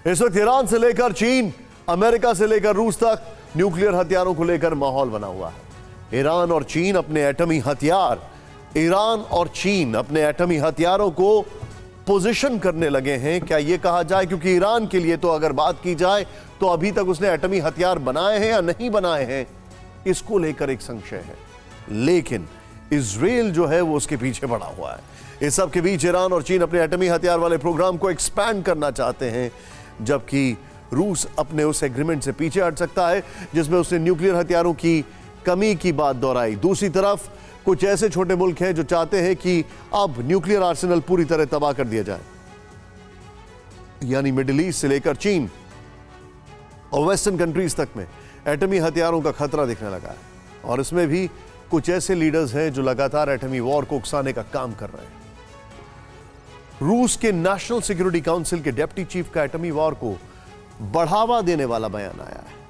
इस वक्त ईरान से लेकर चीन, अमेरिका से लेकर रूस तक न्यूक्लियर हथियारों को लेकर माहौल बना हुआ है। ईरान और चीन अपने एटमी हथियारों को पोजीशन करने लगे हैं, क्या यह कहा जाए? क्योंकि ईरान के लिए तो अगर बात की जाए तो अभी तक उसने एटमी हथियार बनाए हैं या नहीं बनाए हैं, इसको लेकर एक संशय है। लेकिन इजराइल जो है वो उसके पीछे पड़ा हुआ है। इस सब के बीच ईरान और चीन अपने एटमी हथियार वाले प्रोग्राम को एक्सपैंड करना चाहते हैं, जबकि रूस अपने उस एग्रीमेंट से पीछे हट सकता है जिसमें उसने न्यूक्लियर हथियारों की कमी की बात दोहराई। दूसरी तरफ कुछ ऐसे छोटे मुल्क हैं जो चाहते हैं कि अब न्यूक्लियर आर्सेनल पूरी तरह तबाह कर दिया जाए, यानी मिडिल ईस्ट से लेकर चीन और वेस्टर्न कंट्रीज तक में एटमी हथियारों का खतरा दिखने लगा है। और इसमें भी कुछ ऐसे लीडर्स हैं जो लगातार एटमी वॉर को उकसाने का काम कर रहे हैं। रूस के नेशनल सिक्योरिटी काउंसिल के डिप्टी चीफ का एटमी वॉर को बढ़ावा देने वाला बयान आया है।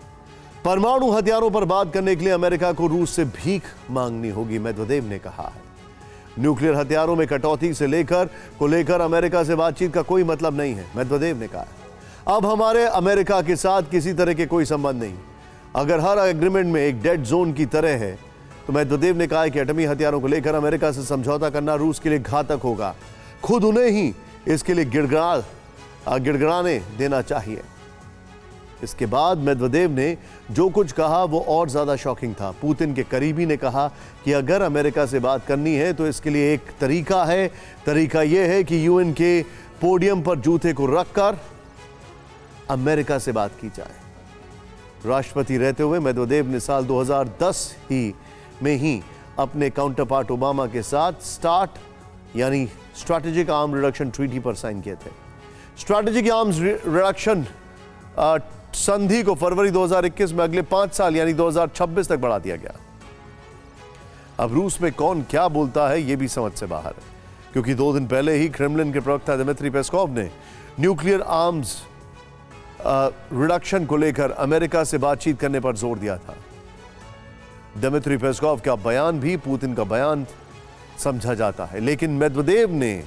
परमाणु हथियारों पर बात करने के लिए अमेरिका को रूस से भीख मांगनी होगी, मेदवेदेव ने कहा है। न्यूक्लियर हथियारों में कटौती से लेकर अमेरिका से बातचीत का कोई मतलब नहीं है, मेदवेदेव ने कहा है। अब हमारे अमेरिका के साथ किसी तरह के कोई संबंध नहीं। अगर हर एग्रीमेंट में एक डेड जोन की तरह है तो मेदवेदेव ने कहा कि एटमी हथियारों को लेकर अमेरिका से समझौता करना रूस के लिए घातक होगा। खुद उन्हें ही इसके लिए गिड़गिड़ाने देना चाहिए। इसके बाद मेदवेदेव ने जो कुछ कहा वो और ज्यादा शॉकिंग था। पुतिन के करीबी ने कहा कि अगर अमेरिका से बात करनी है तो इसके लिए एक तरीका है। तरीका यह है कि यूएन के पोडियम पर जूते को रखकर अमेरिका से बात की जाए। राष्ट्रपति रहते हुए मेदवेदेव ने साल 2010 में ही अपने काउंटरपार्ट ओबामा के साथ यानी स्ट्रैटेजिक आर्म रिडक्शन ट्रीटी पर साइन किए थे। स्ट्रैटेजिक आर्म्स रिडक्शन संधि को फरवरी 2021 में अगले 5 साल यानी 2026 तक बढ़ा दिया गया। अब रूस में कौन क्या बोलता है यह भी समझ से बाहर है, क्योंकि 2 दिन पहले ही क्रेमलिन के प्रवक्ता दिमित्री पेस्कोव ने न्यूक्लियर आर्म्स रिडक्शन को लेकर अमेरिका से बातचीत करने पर जोर दिया था। दिमित्री पेस्कोव का बयान भी पुतिन का बयान समझा जाता है, लेकिन मेदवेदेव ने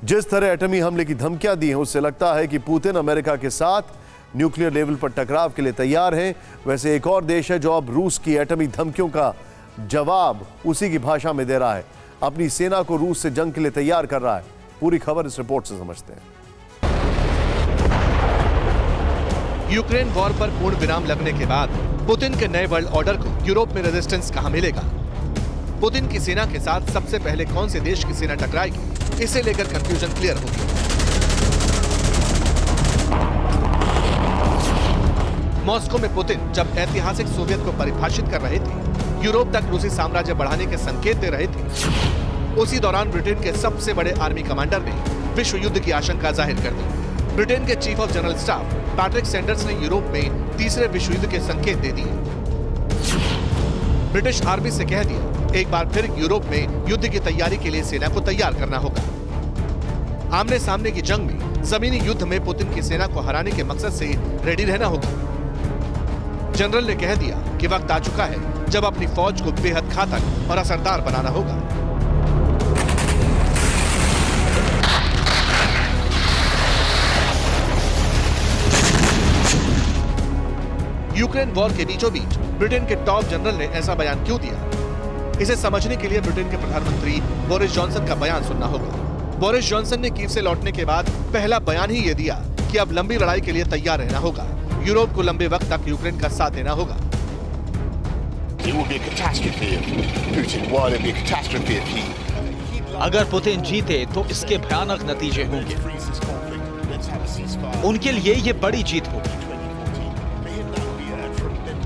जिस तरह एटमी हमले की धमकियां दी हैं उससे लगता है कि पुतिन अमेरिका के साथ न्यूक्लियर लेवल पर टकराव के लिए तैयार हैं। वैसे एक और देश है जो अब रूस की एटमी धमकियों का जवाब उसी की भाषा में दे रहा है, अपनी सेना को रूस से जंग के लिए तैयार कर रहा है। पूरी खबर इस रिपोर्ट से समझते हैं। यूक्रेन वॉर पर पूर्ण विराम लगने के बाद पुतिन के नए वर्ल्ड ऑर्डर को यूरोप में रेजिस्टेंस कहां मिलेगा? पुतिन की सेना के साथ सबसे पहले कौन से देश की सेना टकराएगी, इसे लेकर कंफ्यूजन क्लियर होगी। मॉस्को में पुतिन जब ऐतिहासिक सोवियत को परिभाषित कर रहे थे, यूरोप तक रूसी साम्राज्य बढ़ाने के संकेत दे रहे थे, उसी दौरान ब्रिटेन के सबसे बड़े आर्मी कमांडर ने विश्व युद्ध की आशंका जाहिर कर दी। ब्रिटेन के chief of general staff Patrick Sanders ने यूरोप में तीसरे विश्व युद्ध के संकेत दे दिए। ब्रिटिश आर्मी से कह दिया, एक बार फिर यूरोप में युद्ध की तैयारी के लिए सेना को तैयार करना होगा। आमने सामने की जंग में, जमीनी युद्ध में पुतिन की सेना को हराने के मकसद से रेडी रहना होगा। जनरल ने कह दिया कि वक्त आ चुका है जब अपनी फौज को बेहद घातक और असरदार बनाना होगा। यूक्रेन वॉर के बीचों बीच ब्रिटेन के टॉप जनरल ने ऐसा बयान क्यों दिया? इसे समझने के लिए ब्रिटेन के प्रधानमंत्री बोरिस जॉनसन का बयान सुनना होगा। बोरिस जॉनसन ने कीव से लौटने के बाद पहला बयान ही ये दिया कि अब लंबी लड़ाई के लिए तैयार रहना होगा। यूरोप को लंबे वक्त तक यूक्रेन का साथ देना होगा। अगर पुतिन जीते तो इसके भयानक नतीजे होंगे। उनके लिए ये बड़ी जीत होगी,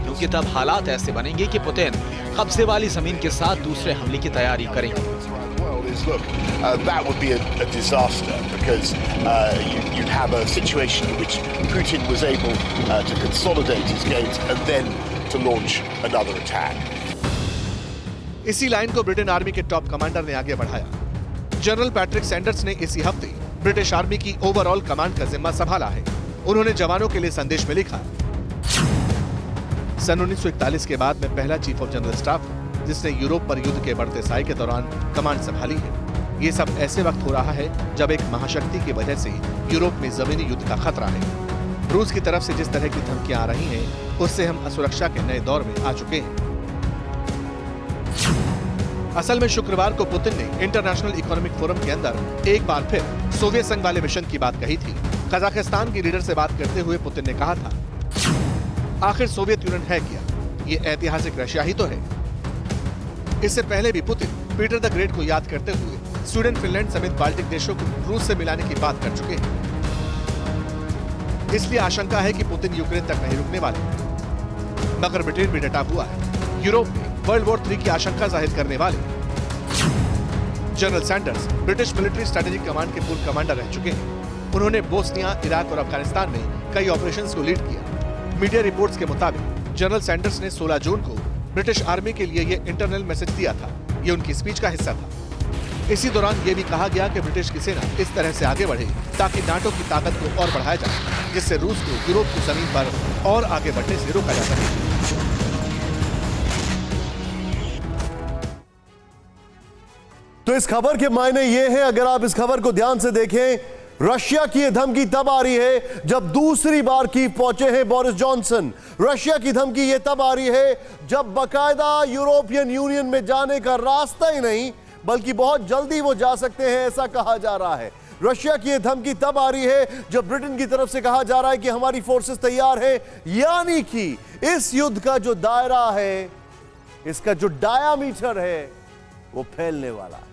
क्योंकि तब हालात ऐसे बनेंगे कि पुतिन कब्जे वाली जमीन के साथ दूसरे हमले की तैयारी करेंगे। Look, that would be a disaster because you'd have a situation in which Putin was able to consolidate his gains and then to launch another attack. इसी लाइन को ब्रिटेन आर्मी के टॉप कमांडर ने आगे बढ़ाया। General Patrick Sanders ने इसी हफ्ते British army की ओवरऑल कमांड का जिम्मा संभाला है। उन्होंने जवानों के लिए संदेश में लिखा, सन 1941 के बाद मैं पहला चीफ ऑफ जनरल स्टाफ हूं जिसने यूरोप पर युद्ध के बढ़ते साए के दौरान कमांड संभाली है। ये सब ऐसे वक्त हो रहा है जब एक महाशक्ति की वजह से यूरोप में जमीनी युद्ध का खतरा है। रूस की तरफ से जिस तरह की धमकियां आ रही हैं, उससे हम असुरक्षा के नए दौर में आ चुके हैं। असल में शुक्रवार को पुतिन ने इंटरनेशनल इकोनॉमिक फोरम के अंदर एक बार फिर सोवियत संघ वाले मिशन की बात कही थी। कजाकिस्तान की लीडर से बात करते हुए पुतिन ने कहा था, आखिर सोवियत यूनियन है क्या? ये ऐतिहासिक रशिया ही तो है। इससे पहले भी पुतिन पीटर द ग्रेट को याद करते हुए स्वीडन, फिनलैंड समेत बाल्टिक देशों को रूस से मिलाने की बात कर चुके हैं। इसलिए आशंका है कि पुतिन यूक्रेन तक नहीं रुकने वाले, मगर ब्रिटेन भी डटा हुआ है। यूरोप में वर्ल्ड वॉर 3 की आशंका जाहिर करने वाले general Sanders British military strategic command के पूर्व कमांडर रह चुके हैं। उन्होंने बोस्निया, इराक और अफगानिस्तान में कई ऑपरेशंस को लीड किया। मीडिया रिपोर्ट्स के मुताबिक जनरल सैंडर्स ने 16 जून को ब्रिटिश आर्मी के लिए ये इंटरनल मैसेज दिया था। ये उनकी स्पीच का हिस्सा था। इसी दौरान ये भी कहा गया कि ब्रिटिश की सेना इस तरह से आगे बढ़े ताकि नाटो की ताकत को और बढ़ाया जाए, जिससे रूस को यूरोप की जमीन पर और आगे बढ़ने से रोका जा सके। तो इस खबर के मायने ये हैं, अगर आप इस खबर को ध्यान से देखें, रशिया की यह धमकी तब आ रही है जब दूसरी बार कीव पहुंचे हैं बोरिस जॉनसन। रशिया की धमकी यह तब आ रही है जब बाकायदा यूरोपियन यूनियन में जाने का रास्ता ही नहीं, बल्कि बहुत जल्दी वो जा सकते हैं, ऐसा कहा जा रहा है। रशिया की यह धमकी तब आ रही है जब ब्रिटेन की तरफ से कहा जा रहा है कि हमारी फोर्सेस तैयार है, यानी कि इस युद्ध का जो दायरा है, इसका जो डायामीटर है, वो फैलने वाला है।